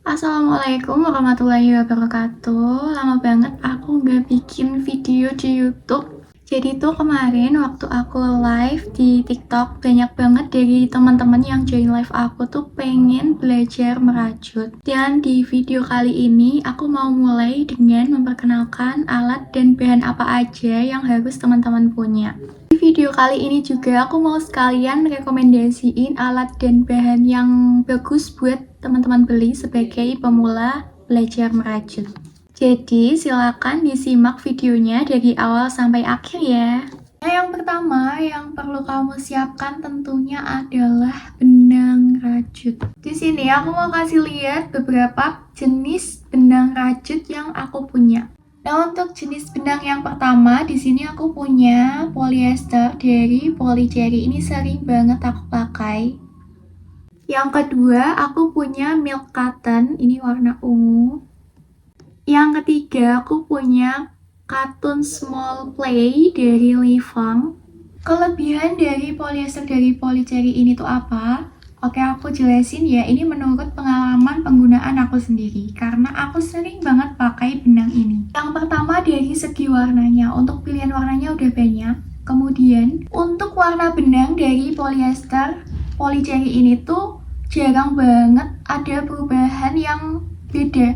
Assalamualaikum warahmatullahi wabarakatuh. Lama banget aku nggak bikin video di YouTube. Jadi tuh kemarin waktu aku live di TikTok, banyak banget dari teman-teman yang join live aku tuh pengen belajar merajut. Dan di video kali ini aku mau mulai dengan memperkenalkan alat dan bahan apa aja yang harus teman-teman punya. Di video kali ini juga aku mau sekalian rekomendasiin alat dan bahan yang bagus buat teman-teman beli sebagai pemula belajar merajut. Jadi silakan disimak videonya dari awal sampai akhir ya. Nah, yang pertama yang perlu kamu siapkan tentunya adalah benang rajut. Di sini aku mau kasih lihat beberapa jenis benang rajut yang aku punya. Nah, untuk jenis benang yang pertama di sini aku punya polyester dari Polycherry. Ini sering banget aku pakai. Yang kedua, aku punya milk cotton, ini warna ungu. Yang ketiga, aku punya cotton small play dari Livang. Kelebihan dari polyester dari Polycherry ini tuh apa? Oke, aku jelasin ya. Ini menurut pengalaman penggunaan aku sendiri, karena aku sering banget pakai benang ini. Yang pertama dari segi warnanya, untuk pilihan warnanya udah banyak. Kemudian, untuk warna benang dari polyester Polycherry ini tuh jarang banget ada perubahan yang beda.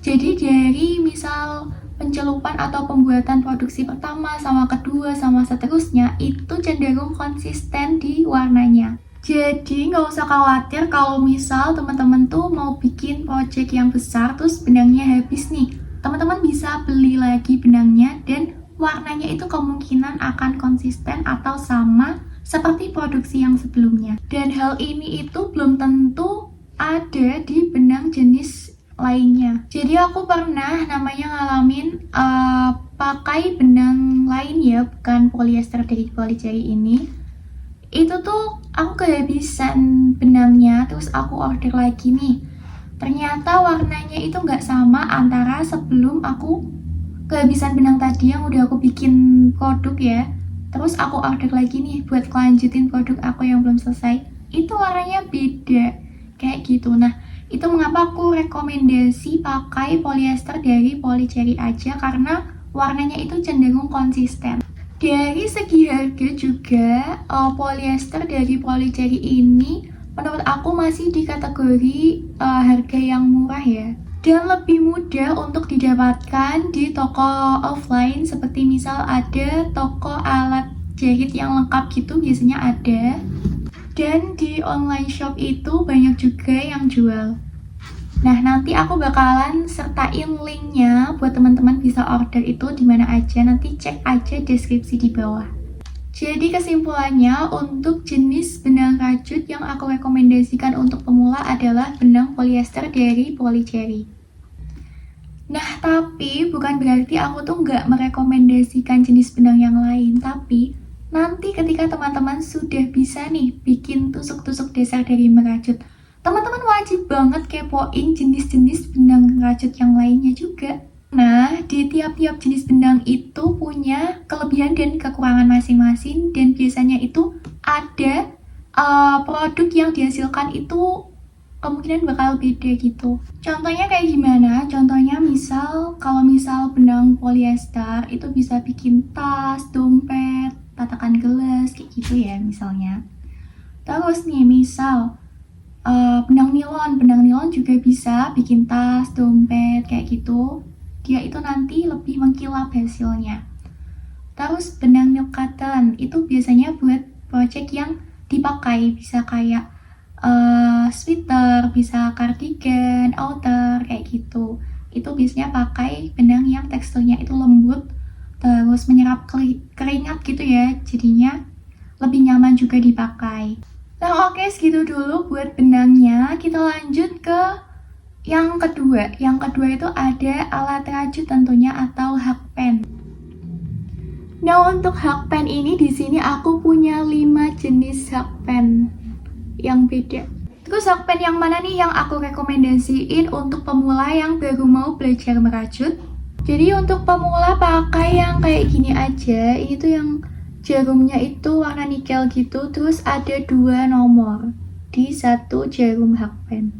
Jadi dari misal pencelupan atau pembuatan produksi pertama sama kedua sama seterusnya itu cenderung konsisten di warnanya. Jadi nggak usah khawatir kalau misal teman-teman tuh mau bikin project yang besar terus benangnya habis nih. Teman-teman bisa beli lagi benangnya dan warnanya itu kemungkinan akan konsisten atau sama seperti produksi yang sebelumnya. Dan hal ini itu belum tentu ada di benang jenis lainnya. Jadi aku pernah ngalamin pakai benang lain ya, bukan polyester dari Polycherry ini. Itu tuh aku kehabisan benangnya, terus aku order lagi nih. Ternyata warnanya itu nggak sama antara sebelum aku kehabisan benang tadi yang udah aku bikin produk ya. Terus aku order lagi nih buat kelanjutin produk aku yang belum selesai. Itu warnanya beda, kayak gitu. Nah, itu mengapa aku rekomendasi pakai polyester dari Polycherry aja, karena warnanya itu cenderung konsisten. Dari segi harga juga, polyester dari Polycherry ini menurut aku masih di kategori harga yang murah ya. Dan lebih mudah untuk didapatkan di toko offline, seperti misal ada toko alat jahit yang lengkap gitu biasanya ada. Dan di online shop itu banyak juga yang jual. Nah, nanti aku bakalan sertain linknya buat teman-teman bisa order itu di mana aja. Nanti cek aja deskripsi di bawah. Jadi kesimpulannya, untuk jenis benang rajut yang aku rekomendasikan untuk pemula adalah benang polyester dari Polycherry. Nah, tapi bukan berarti aku tuh nggak merekomendasikan jenis benang yang lain. Tapi nanti ketika teman-teman sudah bisa nih bikin tusuk-tusuk dasar dari merajut, teman-teman wajib banget kepoin jenis-jenis benang rajut yang lainnya juga. Nah, di tiap-tiap jenis benang itu punya kelebihan dan kekurangan masing-masing, dan biasanya itu ada produk yang dihasilkan itu kemungkinan bakal beda gitu. Contohnya kayak gimana? Contohnya kalau misal benang polyester itu bisa bikin tas, dompet, tatakan gelas, kayak gitu ya misalnya. Terus nih misal benang nilon juga bisa bikin tas, dompet, kayak gitu. Dia itu nanti lebih mengkilap hasilnya. Terus benang milk cotton itu biasanya buat project yang dipakai, bisa kayak sweater, bisa cardigan, outer, kayak gitu. Itu biasanya pakai benang yang teksturnya itu lembut, terus menyerap keringat gitu ya, jadinya lebih nyaman juga dipakai. Nah, oke, segitu dulu buat benangnya. Kita lanjut ke yang kedua. Yang kedua itu ada alat rajut tentunya, atau hakpen. Nah, untuk hakpen ini di sini aku punya 5 jenis hakpen yang beda. Terus hakpen yang mana nih yang aku rekomendasiin untuk pemula yang baru mau belajar merajut? Jadi untuk pemula pakai yang kayak gini aja. Ini tuh yang jarumnya itu warna nikel gitu, terus ada 2 nomor di satu jarum hakpen.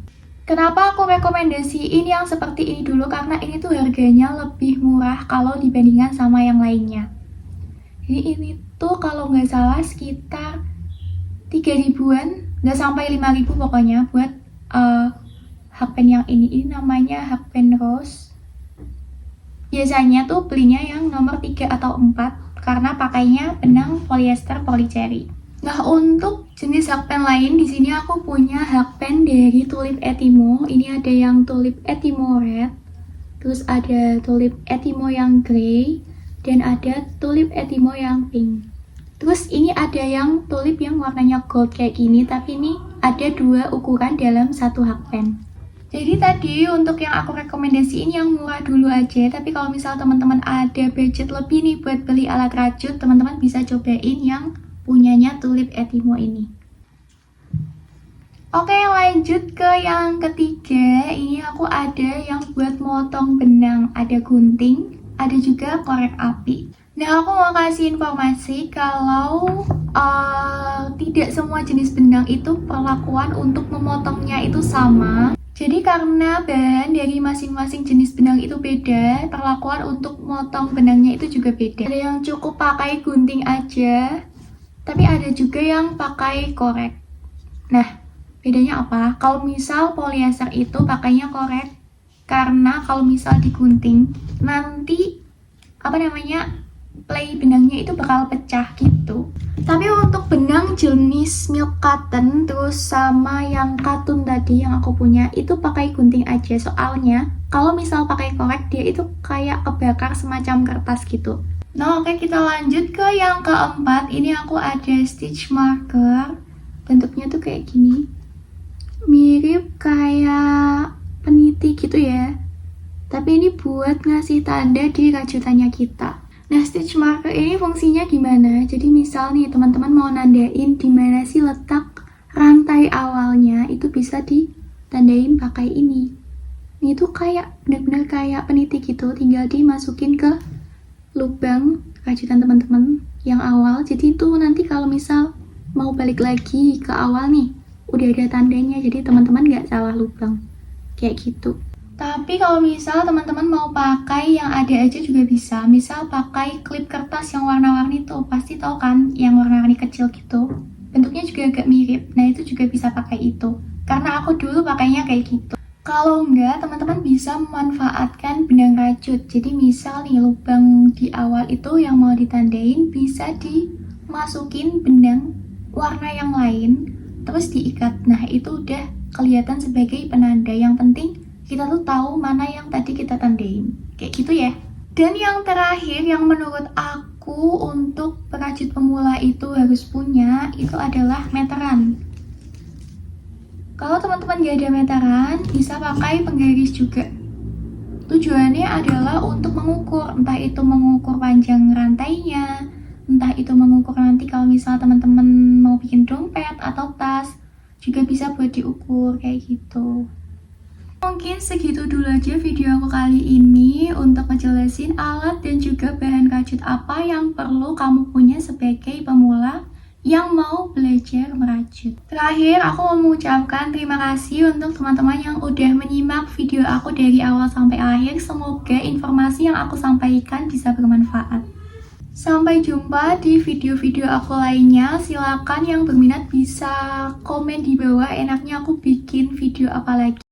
Kenapa aku rekomendasiin yang seperti ini dulu? Karena ini tuh harganya lebih murah kalau dibandingkan sama yang lainnya. Jadi ini tuh kalau nggak salah sekitar 3 ribuan, nggak sampai 5 ribu pokoknya buat hakpen yang ini namanya hakpen rose. Biasanya tuh belinya yang nomor 3 atau 4 karena pakainya benang polyester polycherry. Nah, untuk jenis hakpen lain di sini aku punya hakpen dari Tulip Etimo. Ini ada yang Tulip Etimo red, terus ada Tulip Etimo yang grey, dan ada Tulip Etimo yang pink. Terus ini ada yang tulip yang warnanya gold kayak gini, tapi ini ada 2 ukuran dalam satu hakpen. Jadi tadi untuk yang aku rekomendasiin yang murah dulu aja, tapi kalau misal teman-teman ada budget lebih nih buat beli alat rajut, teman-teman bisa cobain yang punyanya Tulip Etimo ini. Oke, lanjut ke yang ketiga. Ini aku ada yang buat motong benang, ada gunting, ada juga korek api. Nah, aku mau kasih informasi kalau tidak semua jenis benang itu perlakuan untuk memotongnya itu sama. Jadi karena bahan dari masing-masing jenis benang itu beda, perlakuan untuk motong benangnya itu juga beda. Ada yang cukup pakai gunting aja, tapi ada juga yang pakai korek. Nah, bedanya apa? Kalau misal polyester itu pakainya korek, karena kalau misal digunting, nanti play benangnya itu bakal pecah gitu. Tapi untuk benang jenis milk cotton terus sama yang katun tadi yang aku punya itu pakai gunting aja, soalnya kalau misal pakai korek dia itu kayak kebakar semacam kertas gitu. Nah, oke, kita lanjut ke yang keempat. Ini aku ada stitch marker. Bentuknya tuh kayak gini, mirip kayak peniti gitu ya, tapi ini buat ngasih tanda di rajutannya kita. Nah, stitch marker ini fungsinya gimana? Jadi misal nih teman-teman mau nandain di mana sih letak rantai awalnya, itu bisa ditandain pakai ini. Ini tuh kayak benar-benar kayak peniti gitu, tinggal dimasukin ke lubang rajutan teman-teman yang awal. Jadi itu nanti kalau misal mau balik lagi ke awal nih, udah ada tandanya, jadi teman-teman nggak salah lubang kayak gitu. Tapi kalau misal teman-teman mau pakai yang ada aja juga bisa. Misal pakai klip kertas yang warna-warni tuh, pasti tau kan yang warna-warni kecil gitu. Bentuknya juga agak mirip. Nah, itu juga bisa pakai itu. Karena aku dulu pakainya kayak gitu. Kalau enggak, teman-teman bisa memanfaatkan benang rajut. Jadi misal nih lubang di awal itu yang mau ditandain bisa dimasukin benang warna yang lain, terus diikat. Nah, itu udah kelihatan sebagai penanda. Yang penting kita tuh tahu mana yang tadi kita tandain, kayak gitu ya. Dan yang terakhir yang menurut aku untuk perajut pemula itu harus punya, itu adalah meteran. Kalau teman-teman gak ada meteran, bisa pakai penggaris juga. Tujuannya adalah untuk mengukur, entah itu mengukur panjang rantainya, entah itu mengukur nanti kalau misal teman-teman mau bikin dompet atau tas, juga bisa buat diukur kayak gitu. Mungkin segitu dulu aja video aku kali ini untuk ngejelasin alat dan juga bahan rajut apa yang perlu kamu punya sebagai pemula yang mau belajar merajut. Terakhir, aku mau mengucapkan terima kasih untuk teman-teman yang udah menyimak video aku dari awal sampai akhir. Semoga informasi yang aku sampaikan bisa bermanfaat. Sampai jumpa di video-video aku lainnya. Silakan yang berminat bisa komen di bawah enaknya aku bikin video apa lagi.